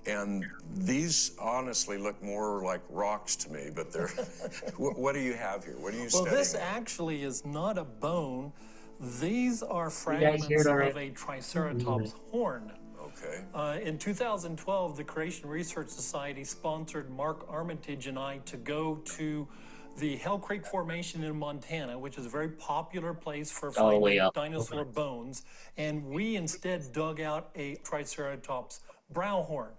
And these honestly look more like rocks to me, but they're, what do you have here? What are you Well, studying? this actually is not a bone. These are You guys hear fragments it all right? of a Triceratops horn. Okay. In 2012, the Creation Research Society sponsored Mark Armitage and I to go to the Hell Creek Formation in Montana, which is a very popular place for All the way finding up. dinosaur Okay. bones. And we instead dug out a Triceratops brow horn.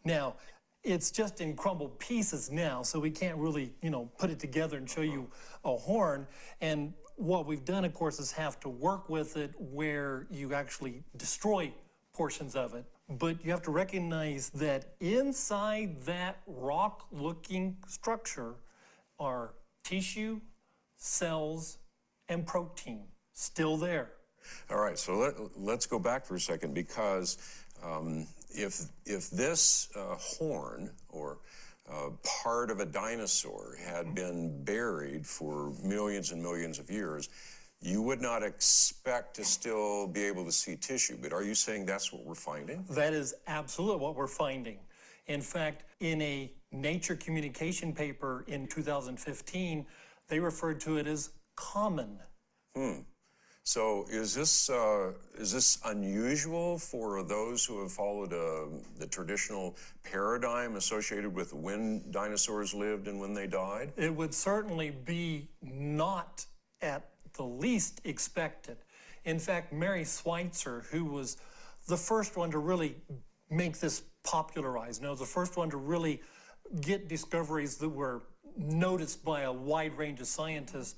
Now, it's just in crumbled pieces now, so we can't really, put it together and show you a horn. And what we've done, of course, is have to work with it where you actually destroy portions of it. But you have to recognize that inside that rock-looking structure are tissue, cells, and protein still there. All right, so let's go back for a second, because if this horn or part of a dinosaur had been buried for millions and millions of years, you would not expect to still be able to see tissue. But are you saying that's what we're finding? That is absolutely what we're finding. In fact, in a Nature Communication paper in 2015, they referred to it as common. So is this unusual for those who have followed the traditional paradigm associated with when dinosaurs lived and when they died? It would certainly be not at the least expected. In fact, Mary Schweitzer, who was the first one to really make this popularized, the first one to really get discoveries that were noticed by a wide range of scientists,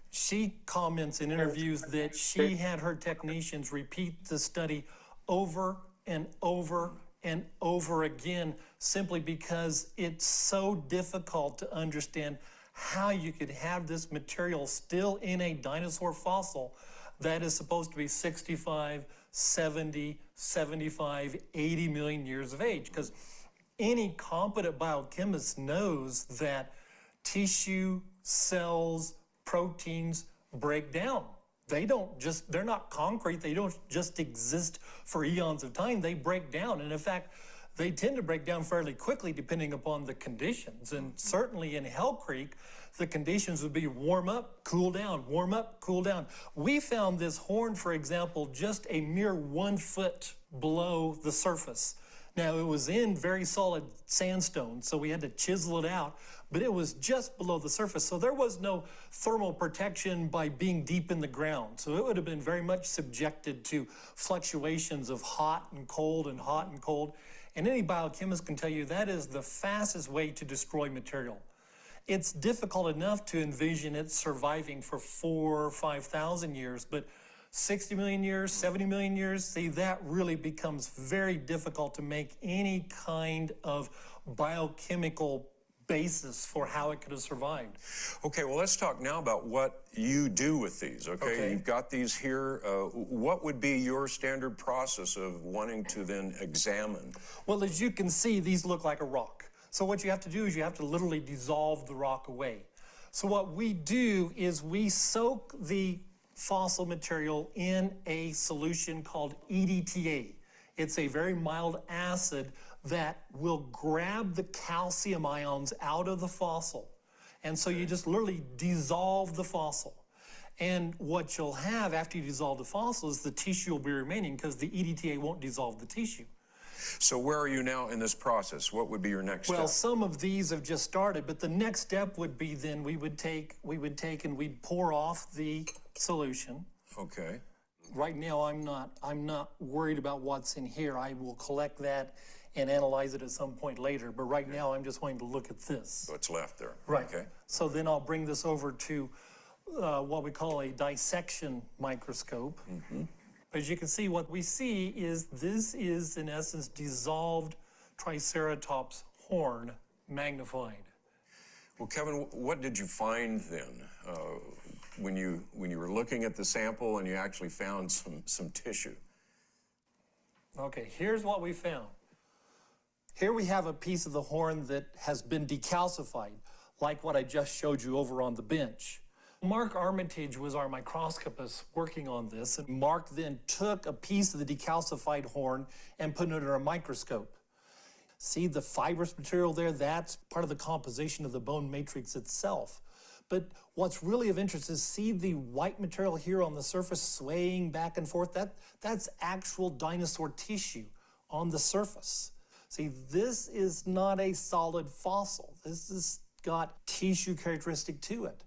she comments in interviews that she had her technicians repeat the study over and over and over again, simply because it's so difficult to understand how you could have this material still in a dinosaur fossil that is supposed to be 65, 70, 75, 80 million years of age. Because any competent biochemist knows that tissue, cells, proteins break down. They're not concrete. They don't just exist for eons of time. They break down. And in fact, they tend to break down fairly quickly depending upon the conditions. And certainly in Hell Creek, the conditions would be warm up, cool down, warm up, cool down. We found this horn, for example, just a mere 1 foot below the surface. Now, it was in very solid sandstone, so we had to chisel it out, but it was just below the surface. So there was no thermal protection by being deep in the ground. So it would have been very much subjected to fluctuations of hot and cold and hot and cold. And any biochemist can tell you that is the fastest way to destroy material. It's difficult enough to envision it surviving for 4,000 or 5,000 years, but 60 million years, 70 million years, see, that really becomes very difficult to make any kind of biochemical basis for how it could have survived. Okay, well, let's talk now about what you do with these, okay? You've got these here. What would be your standard process of wanting to then examine? Well, as you can see, these look like a rock. So what you have to do is you have to literally dissolve the rock away. So what we do is we soak the fossil material in a solution called EDTA. It's a very mild acid that will grab the calcium ions out of the fossil. And so you just literally dissolve the fossil. And what you'll have after you dissolve the fossil is the tissue will be remaining, because the EDTA won't dissolve the tissue. So where are you now in this process? What would be your next step? Well, some of these have just started, but the next step would be then we would take and we'd pour off the solution. Okay. Right now, I'm not worried about what's in here. I will collect that and analyze it at some point later. But right now, I'm just wanting to look at this. What's left there? Right. Okay. So then I'll bring this over to what we call a dissection microscope. As you can see, what we see is this is, in essence, dissolved Triceratops horn magnified. Well, Kevin, what did you find then when you were looking at the sample and you actually found some tissue? Okay, here's what we found. Here we have a piece of the horn that has been decalcified, like what I just showed you over on the bench. Mark Armitage was our microscopist working on this, and Mark then took a piece of the decalcified horn and put it under a microscope. See the fibrous material there? That's part of the composition of the bone matrix itself. But what's really of interest is see the white material here on the surface swaying back and forth? That's actual dinosaur tissue on the surface. See, this is not a solid fossil. This has got tissue characteristic to it.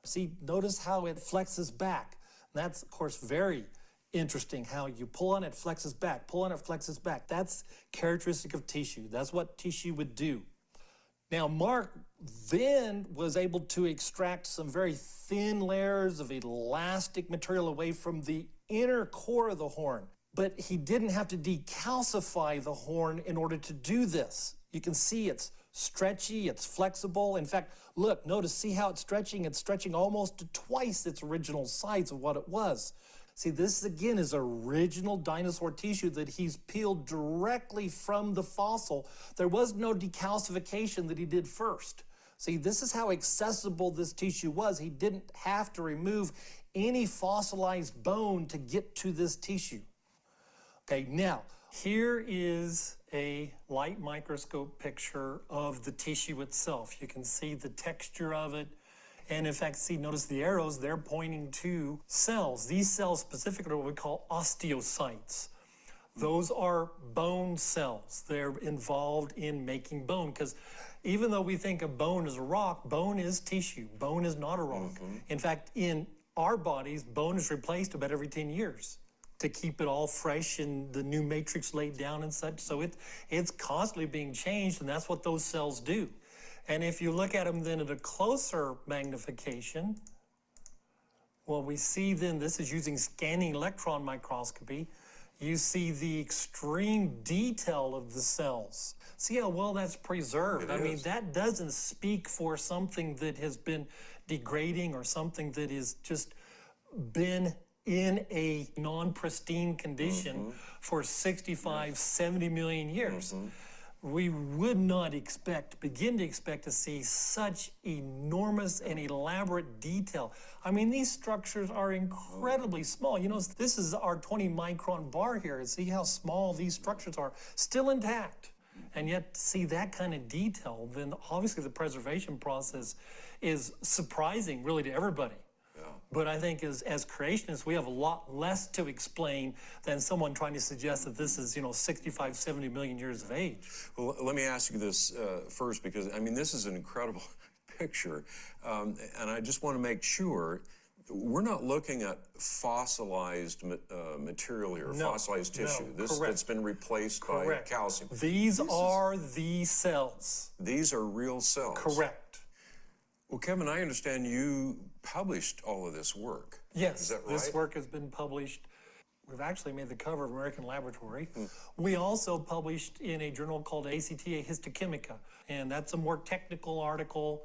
See, notice how it flexes back. That's, of course, very interesting how you pull on it, flexes back, pull on it, flexes back. That's characteristic of tissue. That's what tissue would do. Now, Mark then was able to extract some very thin layers of elastic material away from the inner core of the horn. But he didn't have to decalcify the horn in order to do this. You can see it's stretchy, it's flexible. In fact, look, notice, see how it's stretching? It's stretching almost to twice its original size of what it was. See, this again is original dinosaur tissue that he's peeled directly from the fossil. There was no decalcification that he did first. See, this is how accessible this tissue was. He didn't have to remove any fossilized bone to get to this tissue. Okay, now, here is a light microscope picture of the tissue itself. You can see the texture of it. And in fact, see, notice the arrows, they're pointing to cells. These cells specifically are what we call osteocytes. Those are bone cells. They're involved in making bone, because even though we think of bone as a rock, bone is tissue. Bone is not a rock. In fact, in our bodies, bone is replaced about every 10 years to keep it all fresh and the new matrix laid down and such. So it's constantly being changed, and that's what those cells do. And if you look at them then at a closer magnification, what we see then, this is using scanning electron microscopy, you see the extreme detail of the cells. See how well that's preserved? I mean, that doesn't speak for something that has been degrading or something that has just been in a non-pristine condition for 65, 70 million years. We would not begin to expect to see such enormous and elaborate detail. I mean, these structures are incredibly small. You know, this is our 20 micron bar here. See how small these structures are, still intact. And yet to see that kind of detail, then obviously the preservation process is surprising really to everybody. But I think as creationists, we have a lot less to explain than someone trying to suggest that this is, 65, 70 million years of age. Well, let me ask you this first, because, I mean, this is an incredible picture. And I just want to make sure we're not looking at fossilized material here, fossilized tissue. This that's been replaced by calcium. These are the cells. These are real cells. Correct. Well, Kevin, I understand you published all of this work. Yes, is that right? This work has been published. We've actually made the cover of American Laboratory. We also published in a journal called ACTA Histochemica, and that's a more technical article.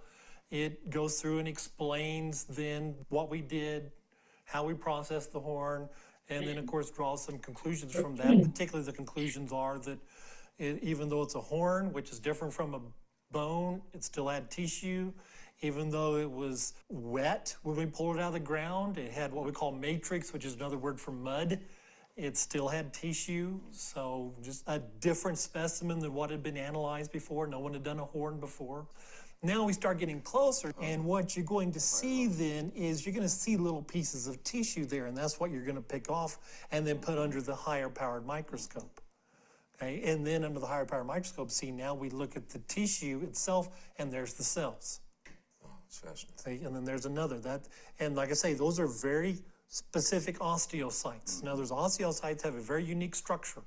It goes through and explains then what we did, how we processed the horn, and then, of course, draws some conclusions from that. Particularly the conclusions are that even though it's a horn, which is different from a bone, it still had tissue. Even though it was wet when we pulled it out of the ground, it had what we call matrix, which is another word for mud. It still had tissue, so just a different specimen than what had been analyzed before. No one had done a horn before. Now we start getting closer, and what you're going to see then is you're going to see little pieces of tissue there, and that's what you're going to pick off and then put under the higher powered microscope. Okay? And then under the higher powered microscope, see, now we look at the tissue itself, and there's the cells. See, and then there's another and like I say, those are very specific osteocytes. Now, those osteocytes have a very unique structure.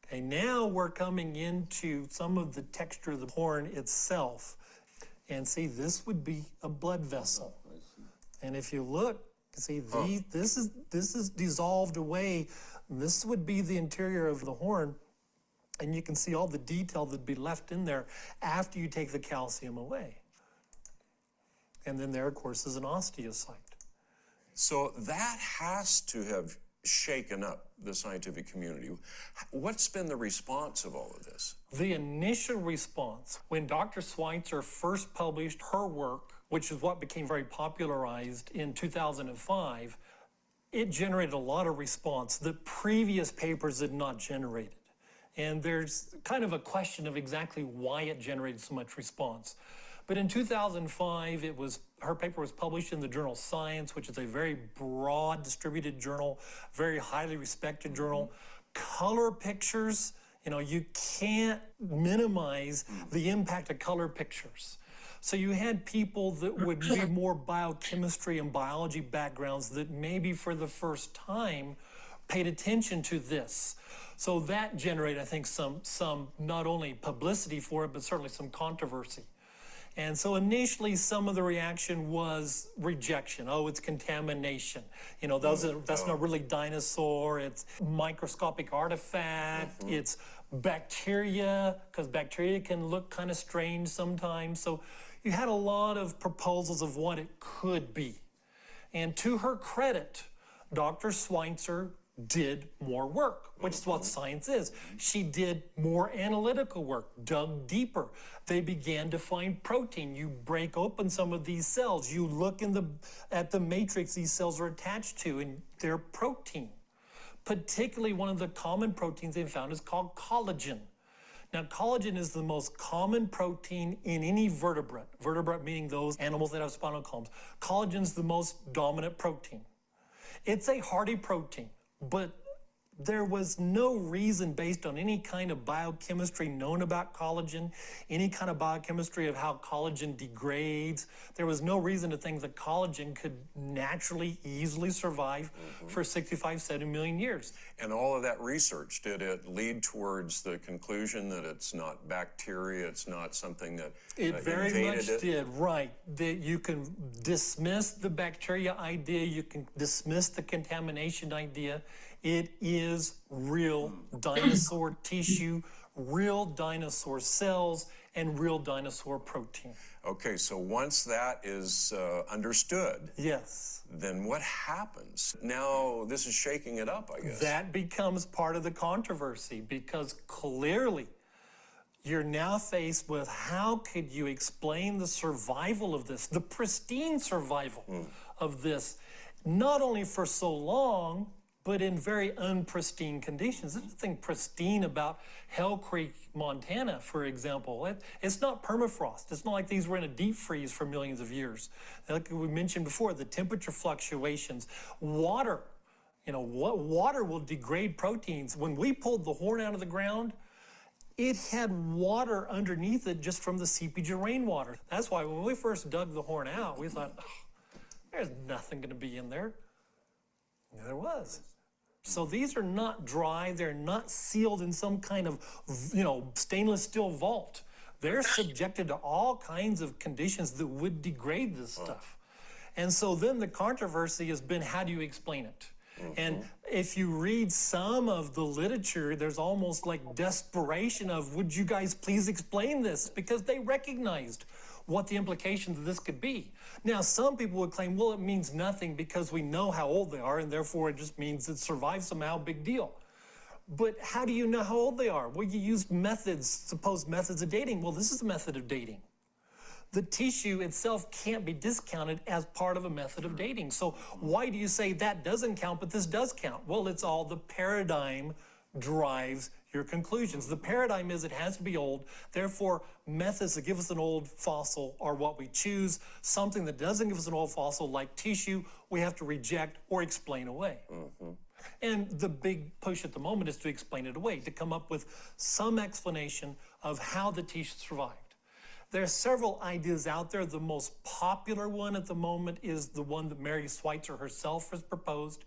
Okay, now we're coming into some of the texture of the horn itself, and see, this would be a blood vessel. And if you look, see, this is dissolved away. This would be the interior of the horn, and you can see all the detail that'd be left in there after you take the calcium away. And then there, of course, is an osteocyte. So that has to have shaken up the scientific community. What's been the response of all of this? The initial response, when Dr. Schweitzer first published her work which is what became very popularized in 2005, it generated a lot of response that previous papers had not generated. And there's kind of a question of exactly why it generated so much response. But in 2005, her paper was published in the journal Science, which is a very broad distributed journal, very highly respected journal. Color pictures, you can't minimize the impact of color pictures. So you had people that would be more biochemistry and biology backgrounds that maybe for the first time paid attention to this. So that generated, I think, some not only publicity for it, but certainly some controversy. And so initially, some of the reaction was rejection. Oh, it's contamination. That's not really dinosaur. It's microscopic artifact. It's bacteria, because bacteria can look kind of strange sometimes. So you had a lot of proposals of what it could be. And to her credit, Dr. Schweitzer did more work, which is what science is. She did more analytical work, dug deeper. They began to find protein. You break open some of these cells. You look at the matrix these cells are attached to, and they're protein. Particularly one of the common proteins they found is called collagen. Now, collagen is the most common protein in any vertebrate. Vertebrate meaning those animals that have spinal columns. Collagen is the most dominant protein. It's a hardy protein. But there was no reason based on any kind of biochemistry known about collagen, any kind of biochemistry of how collagen degrades. There was no reason to think that collagen could naturally, easily survive for 65, 70 million years. And all of that research, did it lead towards the conclusion that it's not bacteria, it's not something that It very invaded much it? did, right. That you can dismiss the bacteria idea, you can dismiss the contamination idea. It is real dinosaur tissue, real dinosaur cells, and real dinosaur protein. Okay, so once that is understood, Yes. then what happens? Now, this is shaking it up, I guess. That becomes part of the controversy because clearly you're now faced with how could you explain the survival of this, the pristine survival of this, not only for so long, but in very unpristine conditions. There's nothing pristine about Hell Creek, Montana, for example. It's not permafrost. It's not like these were in a deep freeze for millions of years. Like we mentioned before, the temperature fluctuations, water. Water will degrade proteins. When we pulled the horn out of the ground, it had water underneath it just from the seepage of rainwater. That's why when we first dug the horn out, we thought, there's nothing going to be in there. And there was. So these are not dry. They're not sealed in some kind of, stainless steel vault. They're subjected to all kinds of conditions that would degrade this stuff. And so then the controversy has been, how do you explain it? And if you read some of the literature, there's almost like desperation of, would you guys please explain this? Because they recognized what the implications of this could be. Now, some people would claim, well, it means nothing because we know how old they are, and therefore it just means it survived somehow, big deal. But how do you know how old they are? Well, you used supposed methods of dating. Well, this is a method of dating. The tissue itself can't be discounted as part of a method of dating. So why do you say that doesn't count, but this does count? Well, it's all the paradigm drives your conclusions. The paradigm is it has to be old. Therefore, methods that give us an old fossil are what we choose. Something that doesn't give us an old fossil, like tissue, we have to reject or explain away. And the big push at the moment is to explain it away, to come up with some explanation of how the tissue survived. There are several ideas out there. The most popular one at the moment is the one that Mary Schweitzer herself has proposed,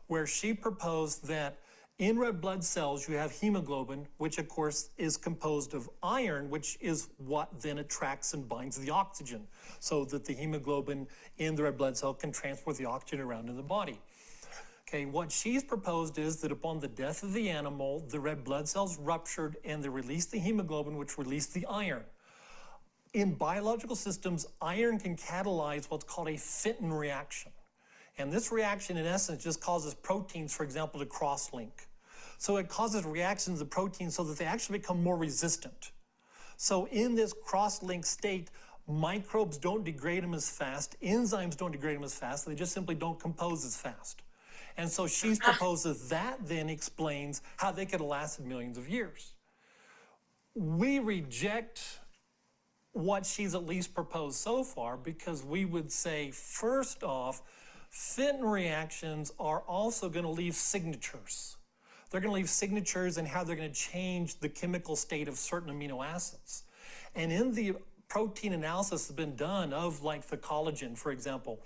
where she proposed that in red blood cells, you have hemoglobin, which of course is composed of iron, which is what then attracts and binds the oxygen, so that the hemoglobin in the red blood cell can transport the oxygen around in the body. Okay, what she's proposed is that upon the death of the animal, the red blood cells ruptured and they released the hemoglobin, which released the iron. In biological systems, iron can catalyze what's called a Fenton reaction. And this reaction, in essence, just causes proteins, for example, to cross-link. So it causes reactions of proteins so that they actually become more resistant. So in this cross-linked state, Microbes don't degrade them as fast. Enzymes don't degrade them as fast. They just simply don't compose as fast. And so she proposes that then explains how they could have lasted millions of years. We reject what she's at least proposed so far because we would say, first off, Fenton reactions are also going to leave signatures. They're going to leave signatures in how they're going to change the chemical state of certain amino acids. And in the protein analysis that's been done of like the collagen, for example,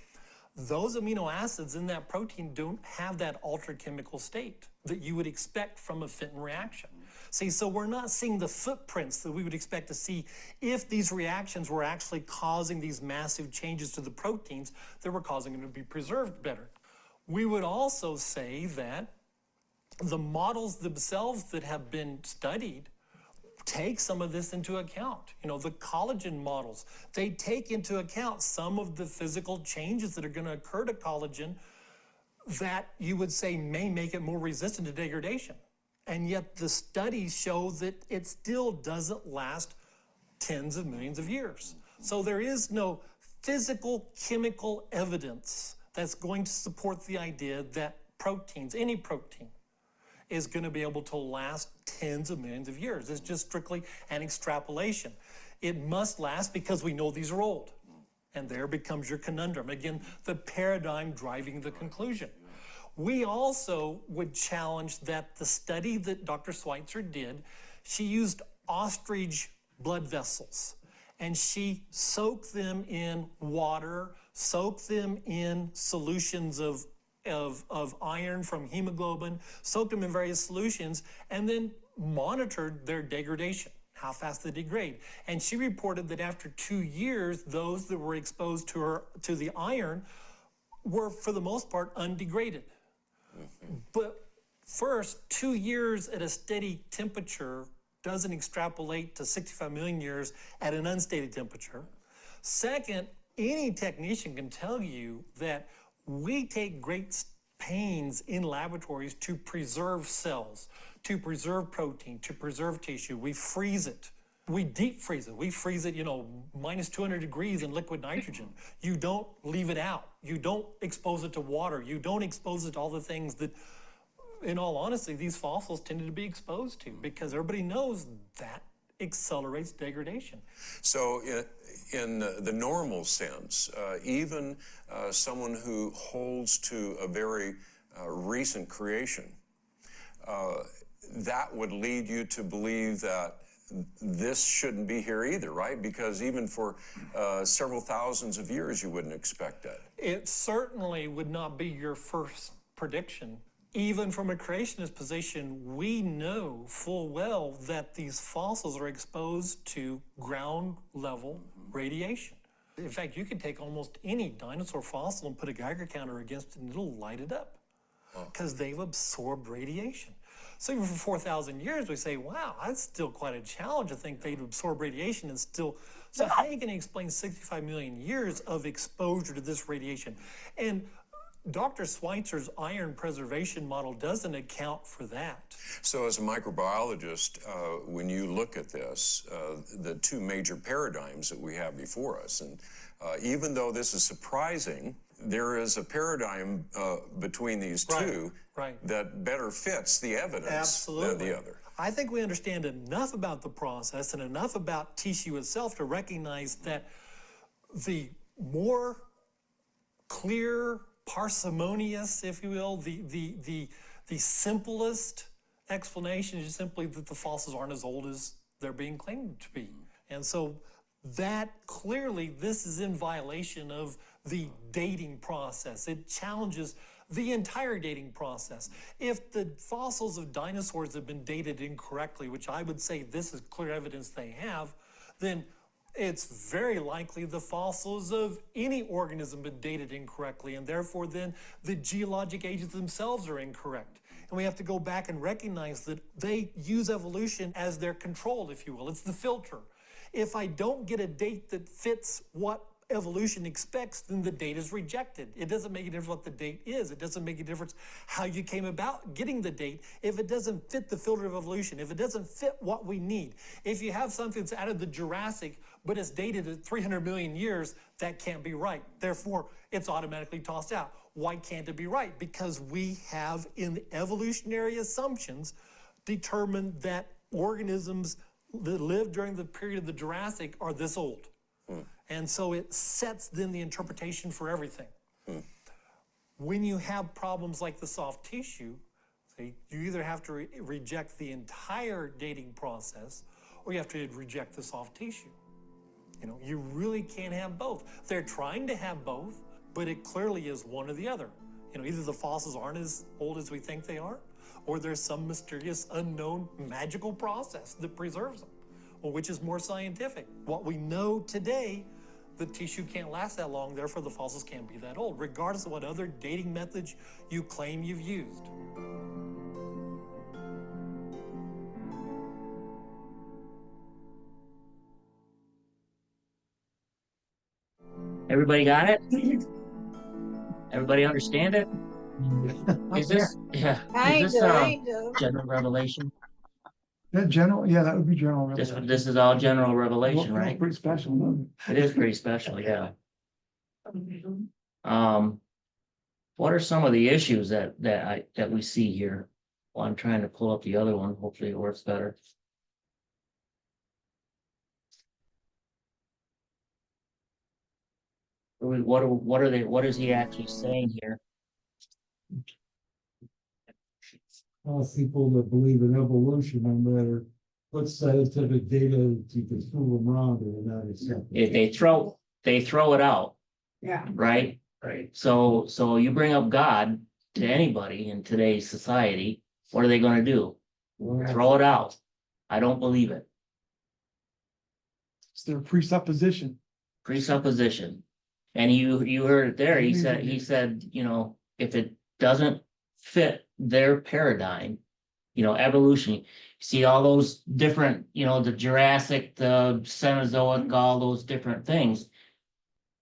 those amino acids in that protein don't have that altered chemical state that you would expect from a Fenton reaction. See, so we're not seeing the footprints that we would expect to see if these reactions were actually causing these massive changes to the proteins that were causing them to be preserved better. We would also say that the models themselves that have been studied take some of this into account. You know, the collagen models, they take into account some of the physical changes that are going to occur to collagen that you would say may make it more resistant to degradation. And yet the studies show that it still doesn't last tens of millions of years. So there is no physical chemical evidence that's going to support the idea that proteins, any protein, is going to be able to last tens of millions of years. It's just strictly an extrapolation. It must last because we know these are old. And there becomes your conundrum. Again, the paradigm driving the conclusion. We also would challenge that the study that Dr. Schweitzer did, she used ostrich blood vessels. And she soaked them in water, soaked them in solutions of iron from hemoglobin, soaked them in various solutions, and then monitored their degradation, how fast they degrade. And she reported that after 2 years, those that were exposed to the iron were, for the most part, undegraded. But first, 2 years at a steady temperature doesn't extrapolate to 65 million years at an unsteady temperature. Second, any technician can tell you that we take great pains in laboratories to preserve cells, to preserve protein, to preserve tissue. We freeze it. We deep freeze it. We freeze it, minus 200 degrees in liquid nitrogen. You don't leave it out. You don't expose it to water. You don't expose it to all the things that, in all honesty, these fossils tended to be exposed to because everybody knows that accelerates degradation. So in the normal sense, even someone who holds to a very recent creation, that would lead you to believe that this shouldn't be here either, right? Because even for several thousands of years, you wouldn't expect that. It certainly would not be your first prediction. Even from a creationist position, we know full well that these fossils are exposed to ground level radiation. In fact, you could take almost any dinosaur fossil and put a Geiger counter against it and it'll light it up because they've absorbed radiation. So even for 4,000 years, we say, wow, that's still quite a challenge to think they'd absorb radiation and still. So how are you going to explain 65 million years of exposure to this radiation? And Dr. Schweitzer's iron preservation model doesn't account for that. So as a microbiologist, when you look at this, the two major paradigms that we have before us, and even though this is surprising, there is a paradigm between these two that better fits the evidence than the other. I think we understand enough about the process and enough about tissue itself to recognize that the more clear, parsimonious, if you will, the simplest explanation is simply that the fossils aren't as old as they're being claimed to be. And so that clearly, this is in violation of the dating process. It challenges the entire dating process. If the fossils of dinosaurs have been dated incorrectly, which I would say this is clear evidence they have, then it's very likely the fossils of any organism have been dated incorrectly, and therefore then the geologic ages themselves are incorrect. And we have to go back and recognize that they use evolution as their control, if you will. It's the filter. If I don't get a date that fits what evolution expects, then the date is rejected. It doesn't make a difference what the date is. It doesn't make a difference how you came about getting the date. If it doesn't fit the filter of evolution, if it doesn't fit what we need, if you have something that's out of the Jurassic, but it's dated at 300 million years, that can't be right. Therefore, it's automatically tossed out. Why can't it be right? Because we have, in evolutionary assumptions, determined that organisms that lived during the period of the Jurassic are this old. And so it sets then the interpretation for everything. When you have problems like the soft tissue, you either have to reject the entire dating process or you have to reject the soft tissue. You know, you really can't have both. They're trying to have both, but it clearly is one or the other. You know, either the fossils aren't as old as we think they are, or there's some mysterious, unknown, magical process that preserves them, or which is more scientific. What we know today, the tissue can't last that long, therefore the fossils can't be that old, regardless of what other dating methods you claim you've used. Everybody got it? Everybody understand it? Is this, yeah, is this Kind of. general revelation? That general, yeah, that would be general. revelation. This is all general revelation, Well, right? Pretty special, isn't It is pretty special, yeah. What are some of the issues that we see here? Well, I'm trying to pull up the other one. Hopefully it works better. What is he actually saying here? All people that believe in evolution, no matter what scientific data you can prove them wrong, they're not accepted. If they throw it out, Yeah. right? Right. So you bring up God to anybody in today's society, what are they gonna do? Throw it out. I don't believe it. It's their presupposition. Presupposition. And you heard it there. He said, you know, if it doesn't fit their paradigm, you know, evolution, you see all those different, you know, the Jurassic, the Cenozoic, all those different things.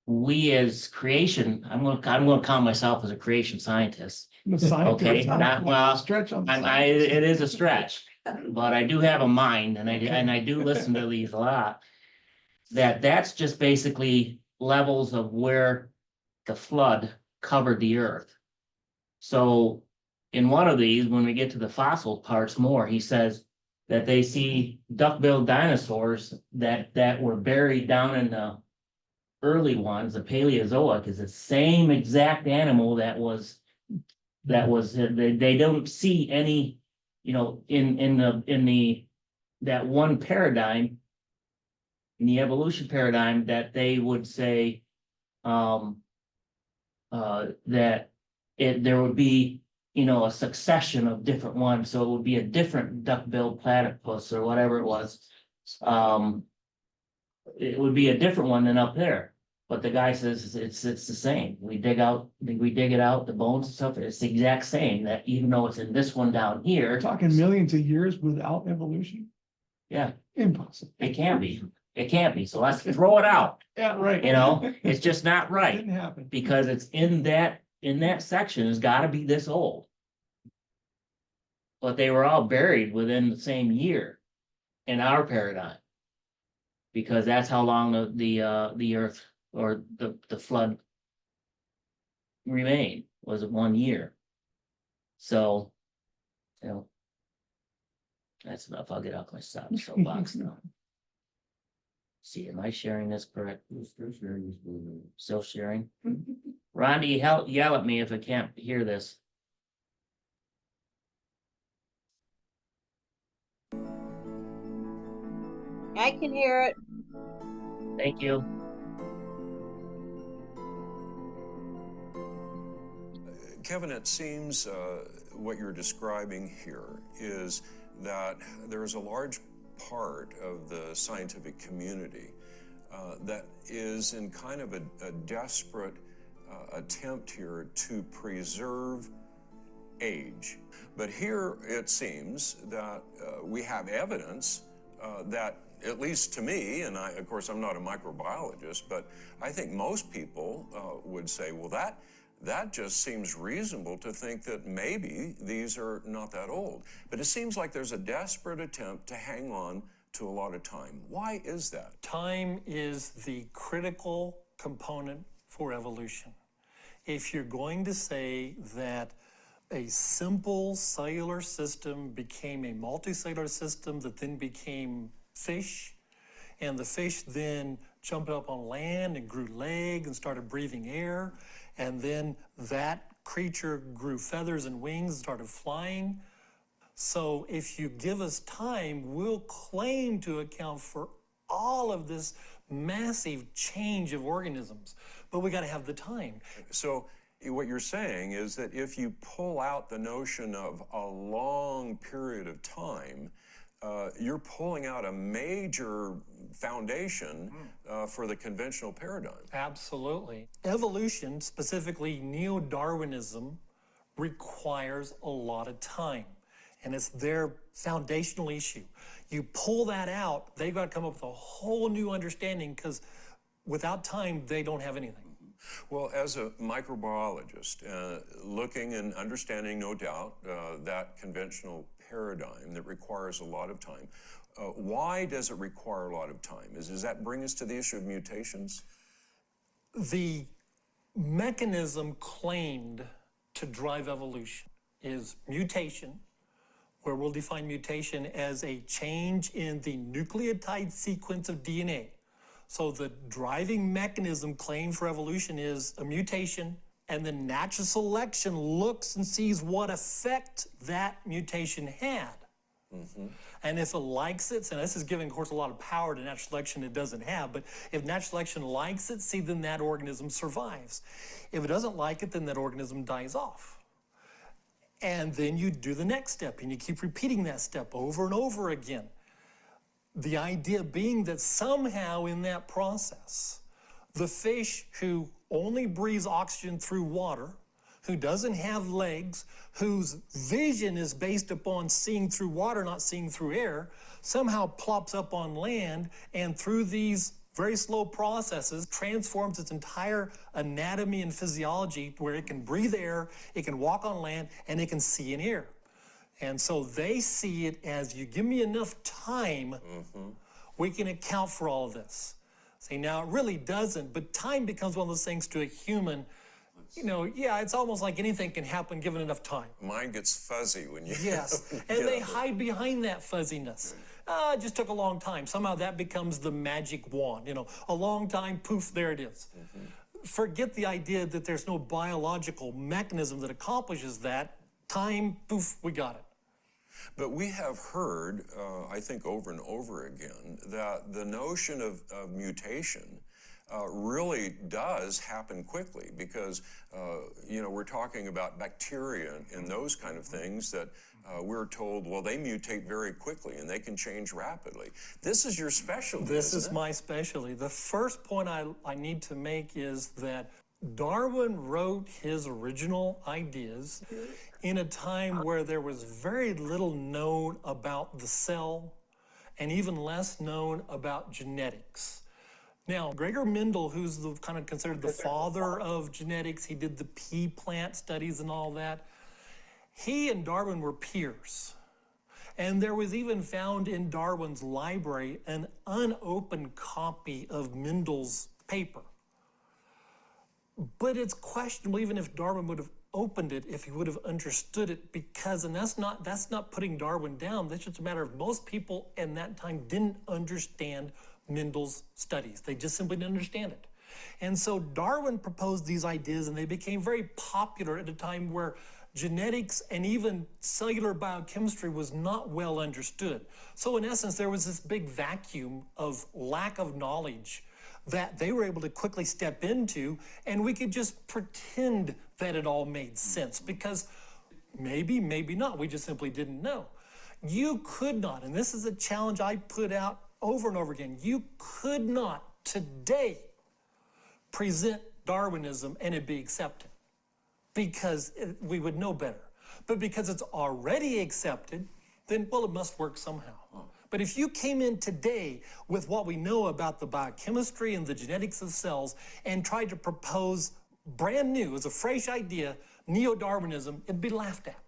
We as creation, I'm gonna count myself as a creation scientist. The scientist, Okay, not well. Stretch on the It is a stretch, but I do have a mind, and I do listen to these a lot. That's just basically levels of where the flood covered the earth. So in one of these, when we get to the fossil parts more, he says that they see duck-billed dinosaurs that were buried down in the early ones. The Paleozoic is the same exact animal that was they don't see any, you know, in that one paradigm, in the evolution paradigm, that they would say that there would be, you know, a succession of different ones, so it would be a different duck-billed platypus or whatever it was. It would be a different one than up there, but the guy says it's the same. We dig it out, the bones and stuff, it's the exact same, that even though it's in this one down here. We're talking millions of years without evolution. Yeah, Impossible. it can't be. It can't be. So let's throw it out. Yeah, right. You know, it's just not right, Didn't happen. because it's in that section, it's gotta be this old. But they were all buried within the same year in our paradigm. Because that's how long the earth or the flood remained, was 1 year. So, you know, that's enough. I'll get off my soapbox now. See, am I sharing this correct? Still sharing? Rondi, yell at me if I can't hear this. I can hear it. Thank you. Kevin, it seems what you're describing here is that there is a large part of the scientific community that is in kind of a desperate attempt here to preserve age. But here it seems that we have evidence that, at least to me, and of course, I'm not a microbiologist, but I think most people would say, well, that just seems reasonable to think that maybe these are not that old. But it seems like there's a desperate attempt to hang on to a lot of time. Why is that? Time is the critical component for evolution. If you're going to say that a simple cellular system became a multicellular system that then became fish, and the fish then jumped up on land and grew legs and started breathing air, and then that creature grew feathers and wings and started flying. So if you give us time, we'll claim to account for all of this massive change of organisms, but we got to have the time. So what you're saying is that if you pull out the notion of a long period of time, you're pulling out a major foundation for the conventional paradigm. Absolutely. Evolution, specifically neo-Darwinism, requires a lot of time. And it's their foundational issue. You pull that out, they've got to come up with a whole new understanding, because without time, they don't have anything. Well, as a microbiologist, looking and understanding, no doubt, that conventional paradigm that requires a lot of time, why does it require a lot of time? Does that bring us to the issue of mutations? The mechanism claimed to drive evolution is mutation, where we'll define mutation as a change in the nucleotide sequence of DNA. So the driving mechanism claimed for evolution is a mutation, and then natural selection looks and sees what effect that mutation had. And if it likes it, and this is giving, of course, a lot of power to natural selection it doesn't have, but if natural selection likes it, see, then that organism survives. If it doesn't like it, then that organism dies off. And then you do the next step, and you keep repeating that step over and over again. The idea being that somehow in that process, the fish who only breathes oxygen through water, who doesn't have legs, whose vision is based upon seeing through water, not seeing through air, somehow plops up on land, and through these very slow processes transforms its entire anatomy and physiology where it can breathe air, it can walk on land, and it can see in air. And so they see it as, you give me enough time, we can account for all of this. See, now it really doesn't, but time becomes one of those things to a human, you know, yeah, it's almost like anything can happen given enough time. Mine gets fuzzy when you Yes, when you and get they up. hide behind that fuzziness. It just took a long time. Somehow that becomes the magic wand, you know, a long time, poof, there it is. Forget the idea that there's no biological mechanism that accomplishes that. Time, poof, we got it. But we have heard, I think over and over again, that the notion of mutation really does happen quickly, because, you know, we're talking about bacteria and those kind of things that we're told, well, they mutate very quickly and they can change rapidly. This is your specialty. This isn't is it? my specialty. The first point I need to make is that Darwin wrote his original ideas in a time where there was very little known about the cell and even less known about genetics. Now, Gregor Mendel, who's the kind of considered the father of genetics, he did the pea plant studies and all that. He and Darwin were peers. And there was even found in Darwin's library an unopened copy of Mendel's paper. But it's questionable even if Darwin would have opened it, if he would have understood it, because, and that's not putting Darwin down, that's just a matter of most people in that time didn't understand Mendel's studies. They just simply didn't understand it. And so Darwin proposed these ideas, and they became very popular at a time where genetics and even cellular biochemistry was not well understood. So in essence, there was this big vacuum of lack of knowledge that they were able to quickly step into, and we could just pretend that it all made sense, because maybe, maybe not, we just simply didn't know. You could not, and this is a challenge I put out over and over again, you could not today present Darwinism and it be accepted, because we would know better. But because it's already accepted, then, well, it must work somehow. But if you came in today with what we know about the biochemistry and the genetics of cells and tried to propose brand new, as a fresh idea, neo-Darwinism, it'd be laughed at.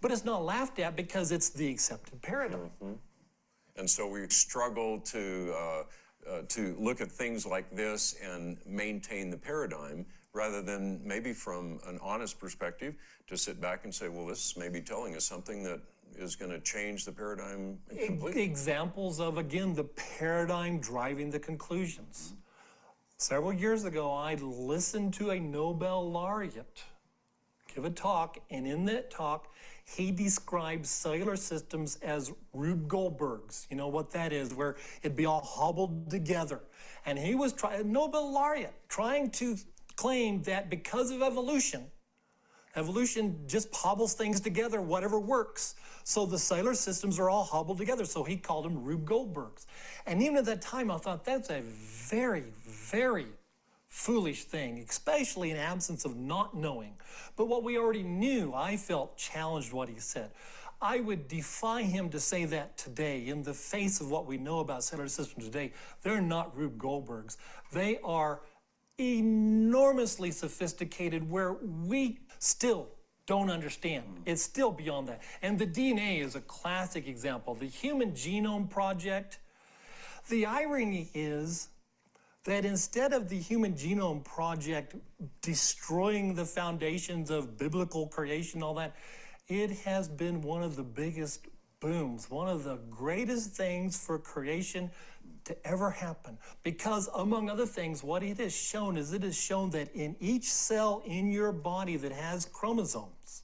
But it's not laughed at because it's the accepted paradigm. And so we struggle to look at things like this and maintain the paradigm rather than maybe from an honest perspective to sit back and say, well, this may be telling us something that is going to change the paradigm completely. Examples of, again, the paradigm driving the conclusions. Several years ago, I listened to a Nobel laureate give a talk, and in that talk, he described cellular systems as Rube Goldbergs. You know what that is, where it'd be all hobbled together. And he was a Nobel laureate trying to claim that because of evolution just hobbles things together, whatever works. So the cellular systems are all hobbled together. So he called them Rube Goldbergs. And even at that time, I thought that's a very, very foolish thing, especially in absence of not knowing. But what we already knew, I felt challenged what he said. I would defy him to say that today in the face of what we know about cellular systems today. They're not Rube Goldbergs. They are enormously sophisticated where we still don't understand. It's still beyond that. And the DNA is a classic example. The Human Genome Project, the irony is that instead of the Human Genome Project destroying the foundations of biblical creation, all that, it has been one of the biggest booms, one of the greatest things for creation to ever happen. Because among other things, what it has shown is it has shown that in each cell in your body that has chromosomes,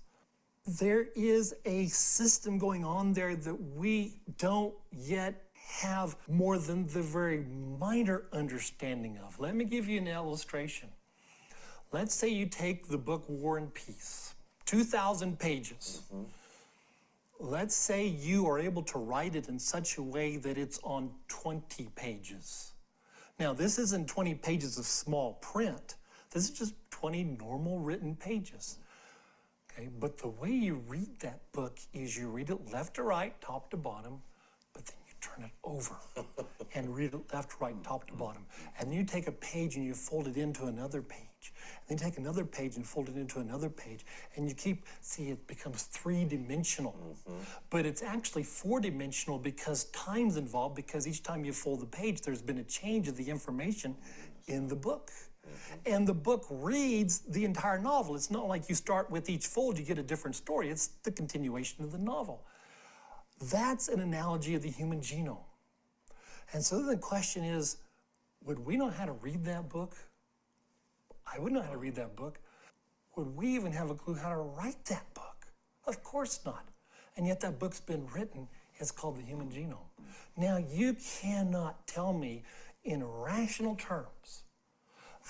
there is a system going on there that we don't yet have more than the very minor understanding of. Let me give you an illustration. Let's say you take the book War and Peace, 2,000 pages. Let's say you are able to write it in such a way that it's on 20 pages. Now, this isn't 20 pages of small print. This is just 20 normal written pages. Okay, but the way you read that book is you read it left to right, top to bottom, but then you turn it over and read it left to right, top to bottom. And then you take a page and you fold it into another page. And then you take another page and fold it into another page. And you keep, see, it becomes three-dimensional. But it's actually four-dimensional because time's involved, because each time you fold the page, there's been a change of the information in the book. And the book reads the entire novel. It's not like you start with each fold, you get a different story. It's the continuation of the novel. That's an analogy of the human genome. And so the question is, would we know how to read that book? I wouldn't know how to read that book. Would we even have a clue how to write that book? Of course not. And yet that book's been written. It's called the Human Genome. Now, you cannot tell me in rational terms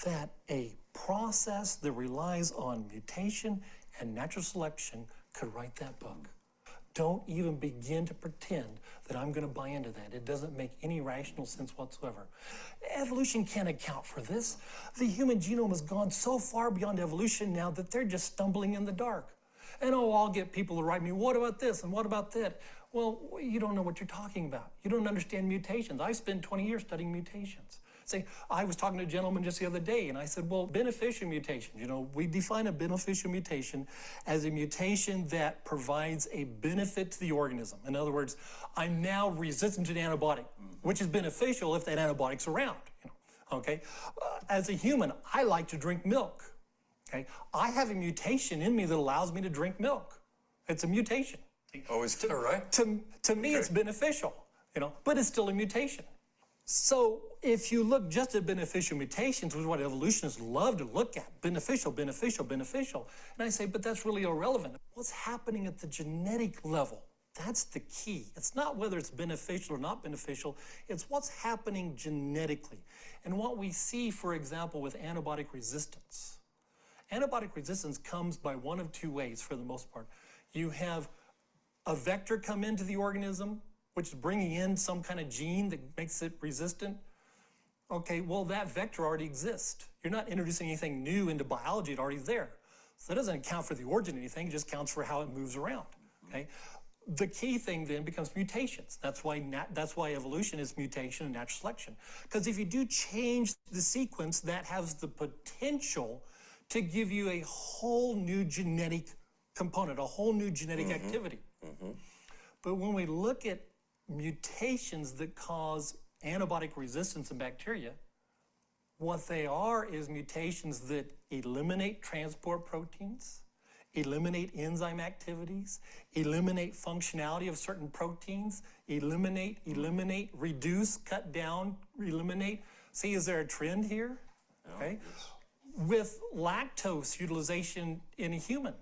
that a process that relies on mutation and natural selection could write that book. Don't even begin to pretend that I'm going to buy into that. It doesn't make any rational sense whatsoever. Evolution can't account for this. The human genome has gone so far beyond evolution now that they're just stumbling in the dark. And I'll get people to write me, what about this and what about that? Well, you don't know what you're talking about. You don't understand mutations. I spent 20 years studying mutations. Say, I was talking to a gentleman just the other day, and I said, well, beneficial mutations, we define a beneficial mutation as a mutation that provides a benefit to the organism. In other words, I'm now resistant to the antibiotic, which is beneficial if that antibiotic's around, okay? As a human, I like to drink milk, okay? I have a mutation in me that allows me to drink milk. It's a mutation. Oh, is that right? To me, it's beneficial, but it's still a mutation. So if you look just at beneficial mutations, which is what evolutionists love to look at, beneficial, beneficial, beneficial, and I say, but that's really irrelevant. What's happening at the genetic level? That's the key. It's not whether it's beneficial or not beneficial, it's what's happening genetically. And what we see, for example, with antibiotic resistance. Antibiotic resistance comes by one of two ways for the most part. You have a vector come into the organism, which is bringing in some kind of gene that makes it resistant. Okay, well, that vector already exists. You're not introducing anything new into biology, it's already there. So that doesn't account for the origin of anything, it just counts for how it moves around, okay? the key thing then becomes mutations. That's why evolution is mutation and natural selection. Because if you do change the sequence, that has the potential to give you a whole new genetic component, a whole new genetic activity. But when we look at mutations that cause antibiotic resistance in bacteria, what they are is mutations that eliminate transport proteins, eliminate enzyme activities, eliminate functionality of certain proteins, eliminate, reduce, cut down, eliminate. See, is there a trend here? Okay. With lactose utilization in a human.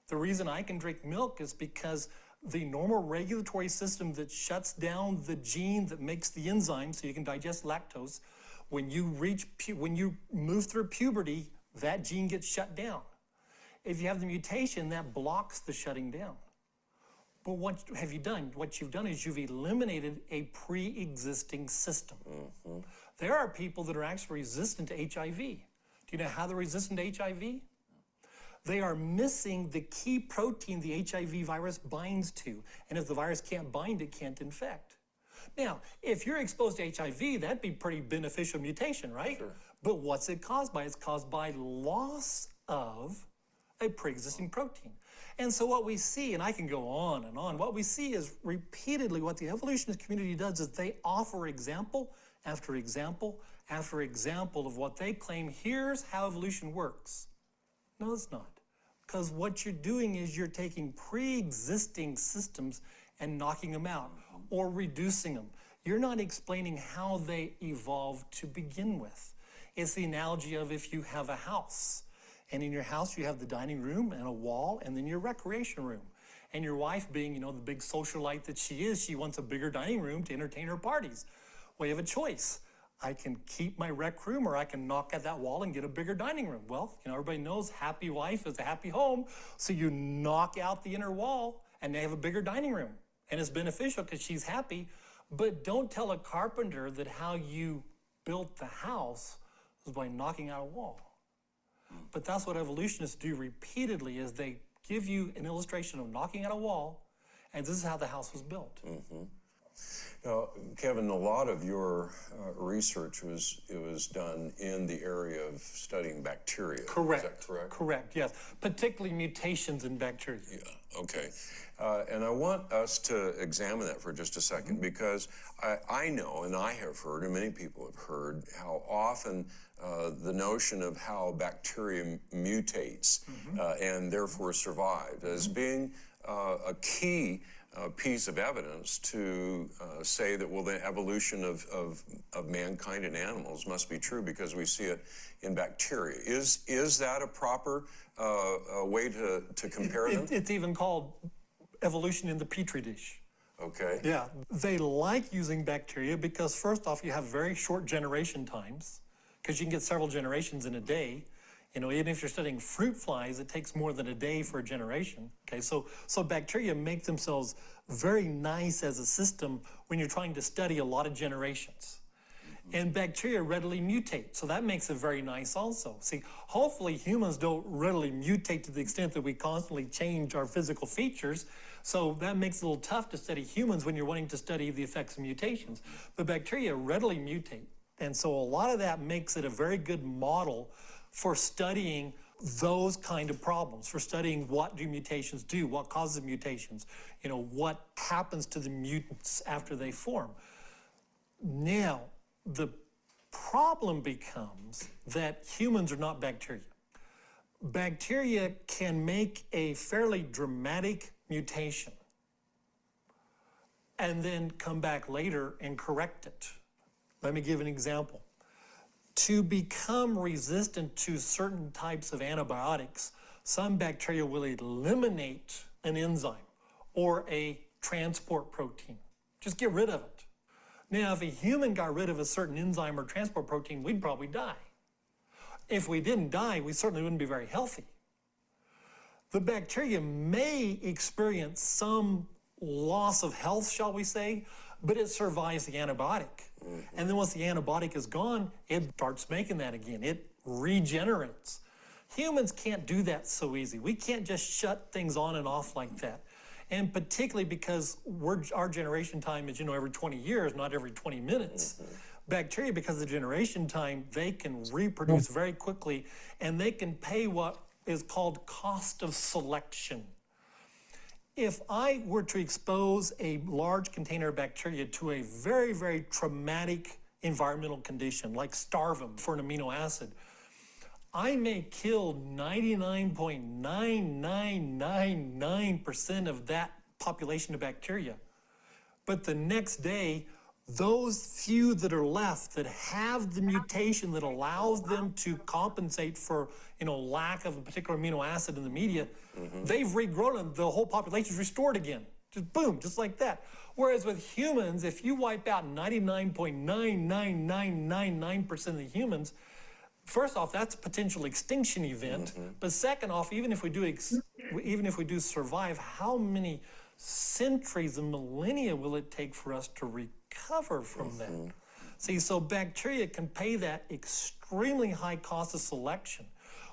The reason I can drink milk is because the normal regulatory system that shuts down the gene that makes the enzyme so you can digest lactose, when you move through puberty, that gene gets shut down. If you have the mutation, that blocks the shutting down. But what have you done? What you've done is you've eliminated a pre-existing system. There are people that are actually resistant to HIV. Do you know how they're resistant to HIV? They are missing the key protein the HIV virus binds to. And if the virus can't bind, it can't infect. Now, if you're exposed to HIV, that'd be pretty beneficial mutation, right? Sure. But what's it caused by? It's caused by loss of a pre-existing protein. And so what we see, and I can go on and on, what we see is repeatedly what the evolutionist community does is they offer example after example after example of what they claim, here's how evolution works. No, it's not. Because what you're doing is you're taking pre-existing systems and knocking them out or reducing them. You're not explaining how they evolved to begin with. It's the analogy of if you have a house, and in your house you have the dining room and a wall and then your recreation room. And your wife, being, you know, the big socialite that she is, she wants a bigger dining room to entertain her parties. Well, you have a choice. I can keep my rec room or I can knock at that wall and get a bigger dining room. Well, you know, everybody knows happy wife is a happy home. So you knock out the inner wall and they have a bigger dining room. And it's beneficial because she's happy. But don't tell a carpenter that how you built the house was by knocking out a wall. But that's what evolutionists do repeatedly is they give you an illustration of knocking out a wall, and this is how the house was built. Now, Kevin, a lot of your research was done in the area of studying bacteria. Correct. Is that correct? Correct, yes. Particularly mutations in bacteria. Yeah, okay. And I want us to examine that for just a second because I know, and I have heard, and many people have heard, how often the notion of how bacteria mutates and therefore survive as being a key piece of evidence to say that, well, the evolution of mankind and animals must be true because we see it in bacteria. Is that a proper way to compare them? It's even called evolution in the petri dish. Okay. Yeah, they like using bacteria because first off, you have very short generation times because you can get several generations in a day. You know, even if you're studying fruit flies, it takes more than a day for a generation. Okay, so bacteria make themselves very nice as a system when you're trying to study a lot of generations. And bacteria readily mutate, so that makes it very nice also. See, hopefully humans don't readily mutate to the extent that we constantly change our physical features, so that makes it a little tough to study humans when you're wanting to study the effects of mutations. But bacteria readily mutate, and so a lot of that makes it a very good model for studying those kind of problems, for studying what do mutations do, what causes mutations, you know, what happens to the mutants after they form. Now, the problem becomes that humans are not bacteria. Bacteria can make a fairly dramatic mutation and then come back later and correct it. Let me give an example. To become resistant to certain types of antibiotics, some bacteria will eliminate an enzyme or a transport protein. Just get rid of it. Now, if a human got rid of a certain enzyme or transport protein, we'd probably die. If we didn't die, we certainly wouldn't be very healthy. The bacteria may experience some loss of health, shall we say, but it survives the antibiotic. And then once the antibiotic is gone, it starts making that again. It regenerates. Humans can't do that so easy. We can't just shut things on and off like that. And particularly because our generation time is, every 20 years, not every 20 minutes. Bacteria, because of the generation time, they can reproduce very quickly, and they can pay what is called cost of selection. If I were to expose a large container of bacteria to a very, very traumatic environmental condition, like starve them for an amino acid, I may kill 99.9999% of that population of bacteria. But the next day, those few that are left that have the mutation that allows them to compensate for, lack of a particular amino acid in the media, they've regrown and the whole population is restored again. Just boom, just like that. Whereas with humans, if you wipe out 99.99999% of the humans, first off, that's a potential extinction event. But second off, even if we do survive, how many centuries and millennia will it take for us to recover from that? See, so bacteria can pay that extremely high cost of selection,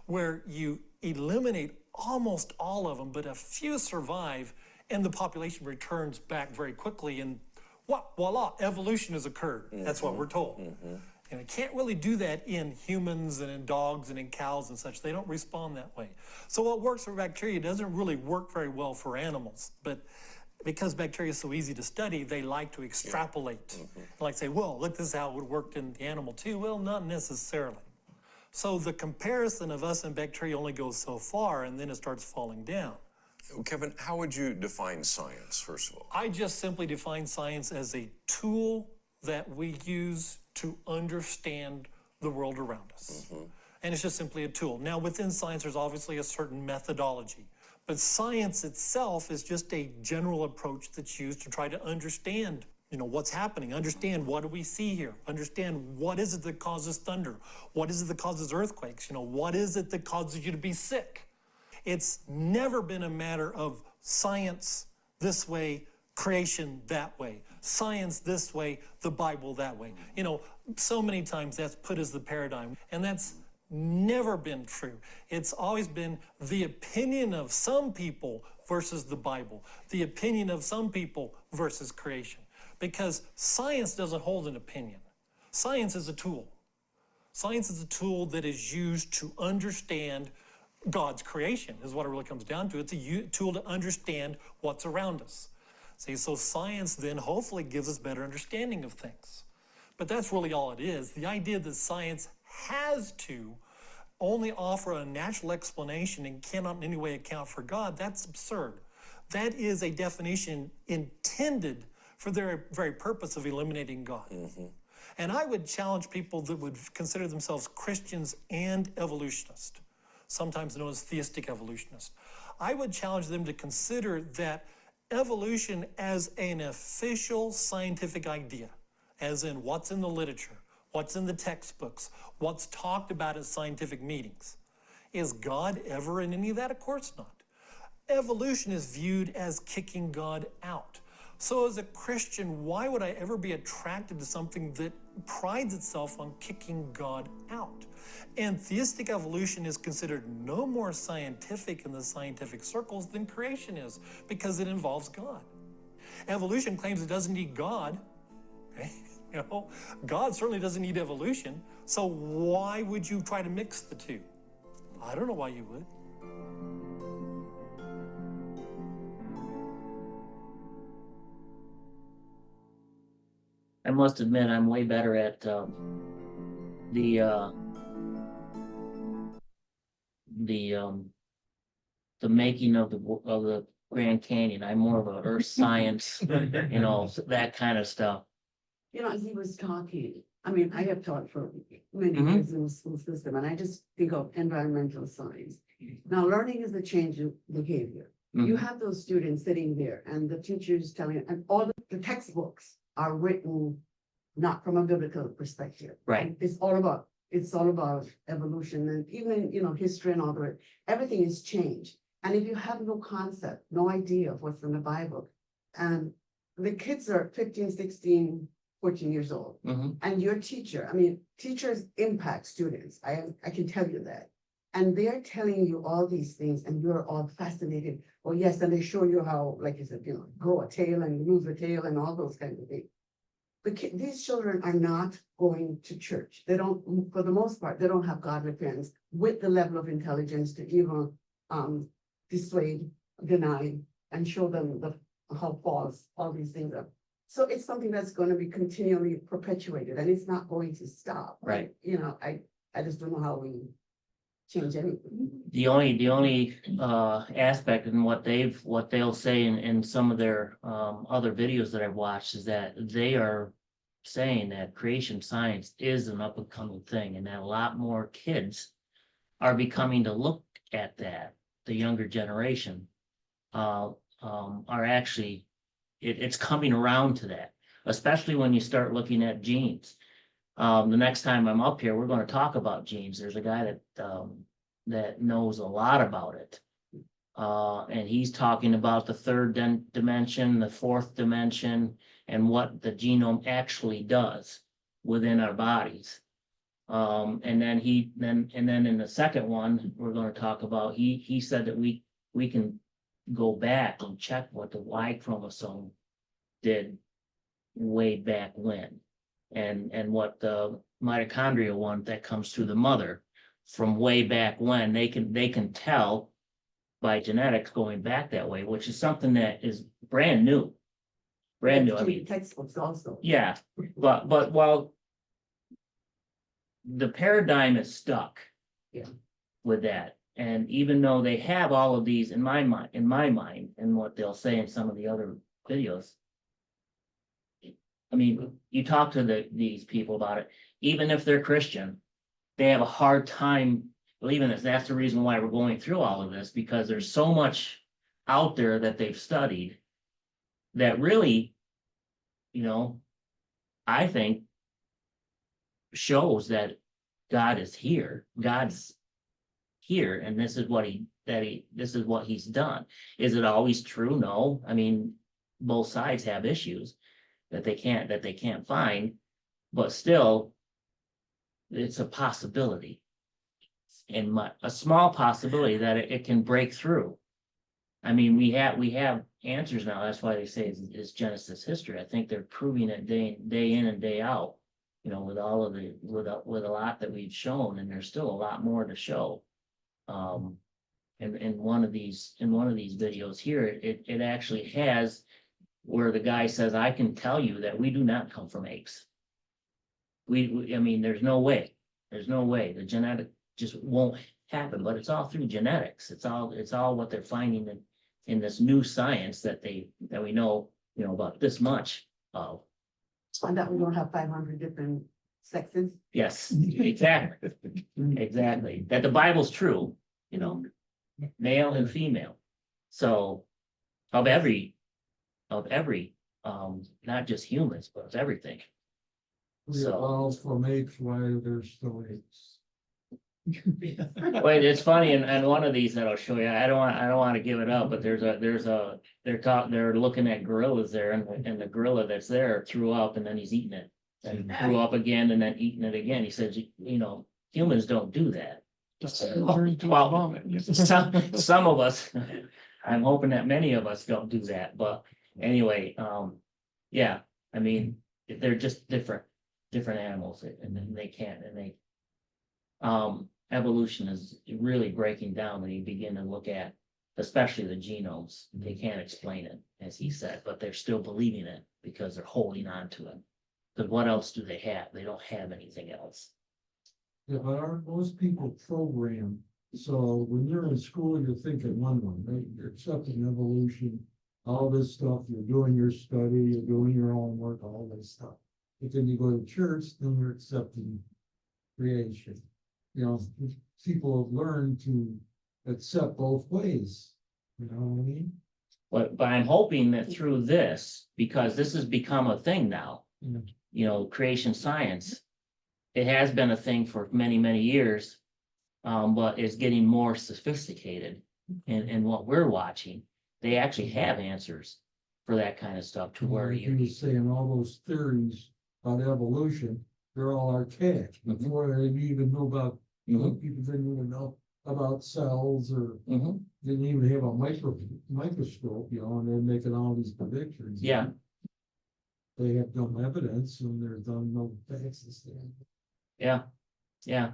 where you eliminate almost all of them, but a few survive, and the population returns back very quickly, and voila, evolution has occurred. That's what we're told. And it can't really do that in humans and in dogs and in cows and such. They don't respond that way. So what works for bacteria doesn't really work very well for animals. But because bacteria is so easy to study, they like to extrapolate. Like say, well, look, this is how it would work in the animal too. Well, not necessarily. So the comparison of us and bacteria only goes so far, and then it starts falling down. Kevin, how would you define science, first of all? I just simply define science as a tool that we use to understand the world around us. And it's just simply a tool. Now, within science, there's obviously a certain methodology, but science itself is just a general approach that's used to try to understand, what's happening, understand what do we see here, understand what is it that causes thunder, what is it that causes earthquakes, what is it that causes you to be sick. It's never been a matter of science this way, creation that way, science this way, the Bible that way. So many times that's put as the paradigm, and that's never been true. It's always been the opinion of some people versus the Bible, the opinion of some people versus creation, because science doesn't hold an opinion. Science is a tool. Science is a tool that is used to understand God's creation, is what it really comes down to. It's a tool to understand what's around us. See, so science then hopefully gives us better understanding of things. But that's really all it is. The idea that science has to only offer a natural explanation and cannot in any way account for God, that's absurd. That is a definition intended for their very purpose of eliminating God. And I would challenge people that would consider themselves Christians and evolutionists, sometimes known as theistic evolutionists. I would challenge them to consider that evolution as an official scientific idea, as in what's in the literature, what's in the textbooks, what's talked about at scientific meetings. Is God ever in any of that? Of course not. Evolution is viewed as kicking God out. So as a Christian, why would I ever be attracted to something that prides itself on kicking God out? And theistic evolution is considered no more scientific in the scientific circles than creation is, because it involves God. Evolution claims it doesn't need God. Okay? God certainly doesn't need evolution. So why would you try to mix the two? I don't know why you would. I must admit, I'm way better at the making of the Grand Canyon. I'm more of a earth science, that kind of stuff. As he was talking, I have taught for many Mhm. years in the school system, and I just think of environmental science. Now, learning is a change of behavior. You have those students sitting there, and the teachers telling, and all the textbooks are written not from a biblical perspective. Right. It's all about evolution, and even history and all that. Everything is changed. And if you have no concept, no idea of what's in the Bible, and the kids are 15, 16, 14 years old, and your teacher, teachers impact students. I can tell you that. And they're telling you all these things and you're all fascinated. Oh, yes, and they show you how, like you said, grow a tail and lose a tail and all those kinds of things. But these children are not going to church. They don't, for the most part, they don't have godly parents with the level of intelligence to even dissuade, deny, and show them how false all these things are. So it's something that's going to be continually perpetuated and it's not going to stop. Right. I just don't know how we change anything. The only aspect in what they'll say in some of their other videos that I've watched is that they are saying that creation science is an up and coming thing and that a lot more kids are becoming to look at that. The younger generation are actually, it's coming around to that, especially when you start looking at genes. The next time I'm up here, we're going to talk about genes. There's a guy that knows a lot about it. And he's talking about the third dimension, the fourth dimension, and what the genome actually does within our bodies. And then in the second one, we're going to talk about, he said that we can go back and check what the Y chromosome did way back when. And what the mitochondrial one that comes through the mother from way back when, they can tell by genetics going back that way, which is something that is brand new. Brand new, I mean, Textbooks also. yeah, but while the paradigm is stuck. Yeah. With that, and even though they have all of these in my mind, and what they'll say in some of the other videos. I mean, you talk to these people about it, even if they're Christian, they have a hard time believing this. That's the reason why we're going through all of this, because there's so much out there that they've studied that really, I think shows that God is here. God's here, and this is what this is what he's done. Is it always true? No. I mean, both sides have issues that they can't find, but still, it's a possibility, and a small possibility that it can break through. I mean, we have answers now. That's why they say it's Genesis history. I think they're proving it day in and day out. With all of with a lot that we've shown, and there's still a lot more to show. In one of these videos here, it actually has where the guy says, I can tell you that we do not come from apes. I mean, there's no way. The genetic just won't happen, but it's all through genetics. It's all what they're finding in this new science that we know, about this much of. And that we don't have 500 different sexes. Yes, exactly. Exactly. That the Bible's true, male and female. So of every, not just humans, but of everything. We So- evolved from apes while there's still apes. Wait, it's funny, and one of these that I'll show you, I don't want to give it up, but they're looking at gorillas there, and the gorilla that's there threw up and then he's eating it. And threw up again and then eating it again. He says, humans don't do that. Turn into a Well, vomit. Some of us, I'm hoping that many of us don't do that, but anyway, yeah, I mean, they're just different animals, and then they can't, evolution is really breaking down when you begin to look at, especially the genomes. They can't explain it, as he said, but they're still believing it because they're holding on to it. Because what else do they have? They don't have anything else. Yeah, but aren't most people programmed? So when you're in school, you're thinking one way, right? You're accepting evolution, all this stuff, you're doing your study, you're doing your homework, all this stuff. But then you go to church, then you're accepting creation. People have learned to accept both ways. You know what I mean? But I'm hoping that through this, because this has become a thing now, Yeah. Creation science, it has been a thing for many, many years, but it's getting more sophisticated. And what we're watching, they actually have answers for that kind of stuff to where Like you were saying, all those theories about evolution, they're all archaic. Mhm. Before they even knew about, Mhm. people didn't even know about cells or Mhm. didn't even have a microscope, you know, and they're making all these predictions. Yeah. They have no evidence and there's no basis there. Yeah, yeah.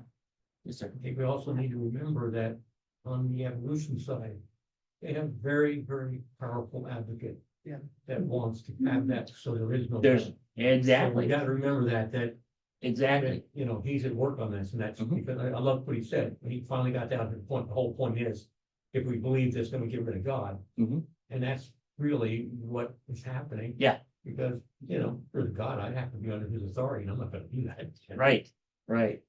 Yes, sir. I think we also need to remember that on the evolution side, they have very, very powerful advocate. Yeah. That wants to have that, so there is no. There's, So we exactly, gotta remember that, exactly. you know, he's at work on this, and that's Mhm. because I love what he said, when he finally got down to the point, the whole point is, if we believe this, then we get rid of God. Mhm. And that's really what is happening. Yeah. Because, you know, for the God, I have to be under his authority, and I'm not gonna do that. Right, right.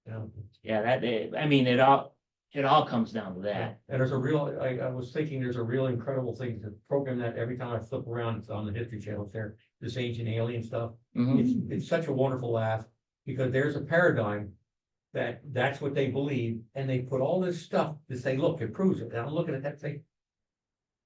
You know? Yeah, I mean, it all comes down to that. And there's a real, I was thinking there's a real incredible thing to program that every time I flip around, it's on the History Channel there, this ancient alien stuff. Mhm. It's such a wonderful laugh, because there's a paradigm that's what they believe, and they put all this stuff to say, look, it proves it, and I'm looking at that and say,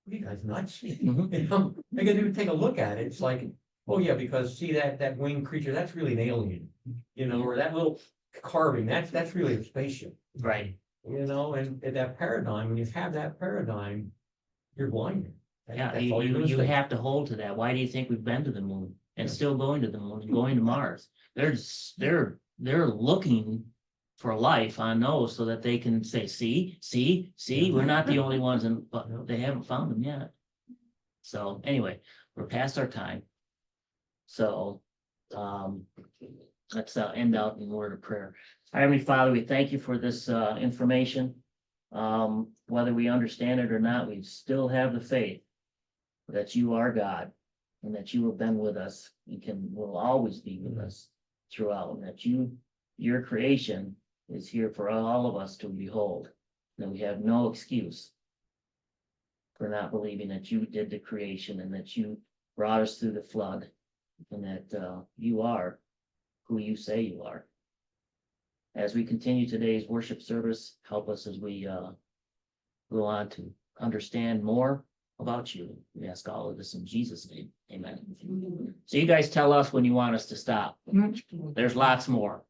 "Are you guys nuts?" Mhm. You know, I can even take a look at it, it's like, oh yeah, because see that winged creature, that's really an alien, you know, or that little carving, that's really a spaceship. Right. You know, and that paradigm, when you have that paradigm, you're blinded. Yeah, That's all you're you gonna say. have to hold to that. Why do you think we've been to the moon and Yeah. still going to the moon and going to Mars? They're looking for life on those so that they can say, see, we're not the only ones, and but they haven't found them yet. So anyway, we're past our time. So, let's end out in a word of prayer. Our Heavenly Father, we thank you for this information. Whether we understand it or not, we still have the faith that you are God and that you have been with us and will always be with us throughout, and that your creation is here for all of us to behold. And we have no excuse for not believing that you did the creation and that you brought us through the flood, and that you are who you say you are. As we continue today's worship service, help us as we go on to understand more about you. We ask all of this in Jesus' name. Amen. So you guys tell us when you want us to stop. There's lots more.